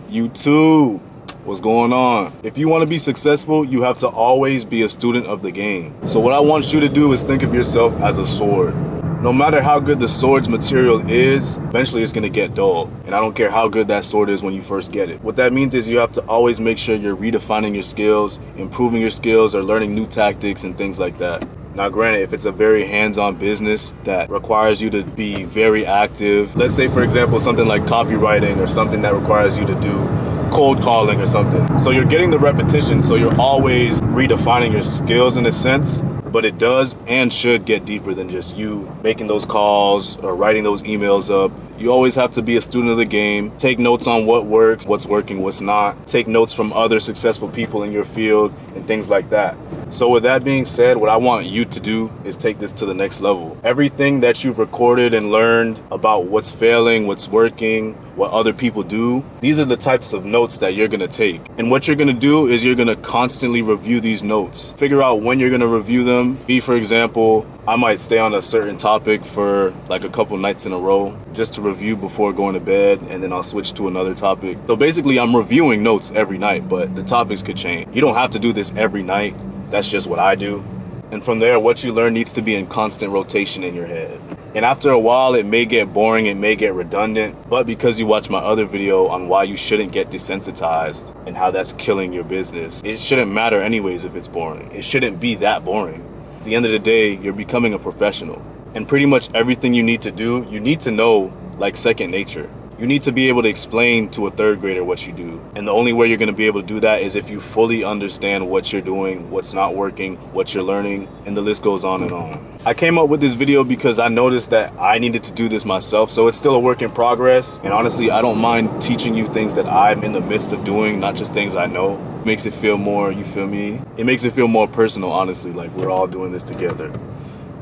YouTube, what's going on? If you want to be successful, you have to always be a student of the game. So what I want you to do is think of yourself as a sword. No matter how good the sword's material is, eventually it's gonna get dull. And I don't care how good that sword is when you first get it. What that means is you have to always make sure you're redefining your skills, improving your skills, or learning new tactics and things like that. Now granted, if it's a very hands-on business that requires you to be very active, let's say for example something like copywriting or something that requires you to do cold calling or something. So you're getting the repetition, so you're always redefining your skills in a sense, but it does and should get deeper than just you making those calls or writing those emails up. You always have to be a student of the game, take notes on what works, what's working, what's not, take notes from other successful people in your field and things like that. So with that being said, what I want you to do is take this to the next level. Everything that you've recorded and learned about what's failing, what's working, what other people do, these are the types of notes that you're gonna take. And what you're gonna do is you're gonna constantly review these notes. Figure out when you're gonna review them. For example, I might stay on a certain topic for like a couple nights in a row just to review before going to bed, and then I'll switch to another topic. So basically I'm reviewing notes every night, but the topics could change. You don't have to do this every night. That's just what I do. And from there, what you learn needs to be in constant rotation in your head. And after a while, it may get boring, it may get redundant, but because you watch my other video on why you shouldn't get desensitized and how that's killing your business, it shouldn't matter anyways if it's boring. It shouldn't be that boring. At the end of the day, you're becoming a professional. And pretty much everything you need to do, you need to know like second nature. You need to be able to explain to a third grader what you do. And the only way you're gonna be able to do that is if you fully understand what you're doing, what's not working, what you're learning, and the list goes on and on. I came up with this video because I noticed that I needed to do this myself, so it's still a work in progress. And honestly, I don't mind teaching you things that I'm in the midst of doing, not just things I know. It makes it feel more, you feel me? It makes it feel more personal, honestly, like we're all doing this together.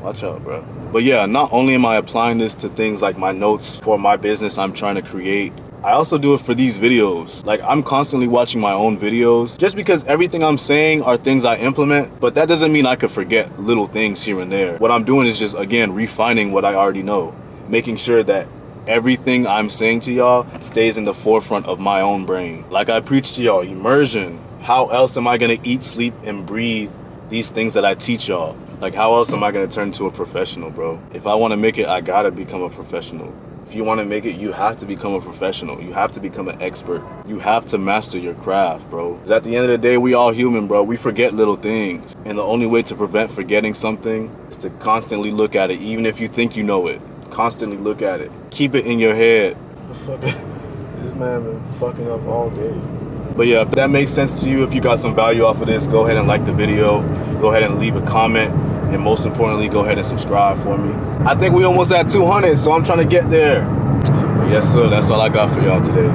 Watch out, bro. But yeah, not only am I applying this to things like my notes for my business I'm trying to create, I also do it for these videos. Like I'm constantly watching my own videos just because everything I'm saying are things I implement, but that doesn't mean I could forget little things here and there. What I'm doing is just, again, refining what I already know, making sure that everything I'm saying to y'all stays in the forefront of my own brain. Like I preach to y'all, immersion. How else am I gonna eat, sleep, and breathe these things that I teach y'all? Like how else am I gonna turn to a professional, bro? If I wanna make it, I gotta become a professional. If you wanna make it, you have to become a professional. You have to become an expert. You have to master your craft, bro. Because at the end of the day, we all human, bro. We forget little things. And the only way to prevent forgetting something is to constantly look at it, even if you think you know it. Constantly look at it. Keep it in your head. This man been fucking up all day. But yeah, if that makes sense to you, if you got some value off of this, go ahead and like the video. Go ahead and leave a comment. And most importantly, go ahead and subscribe for me. I think we almost at 200, so I'm trying to get there. But yes, sir, that's all I got for y'all today.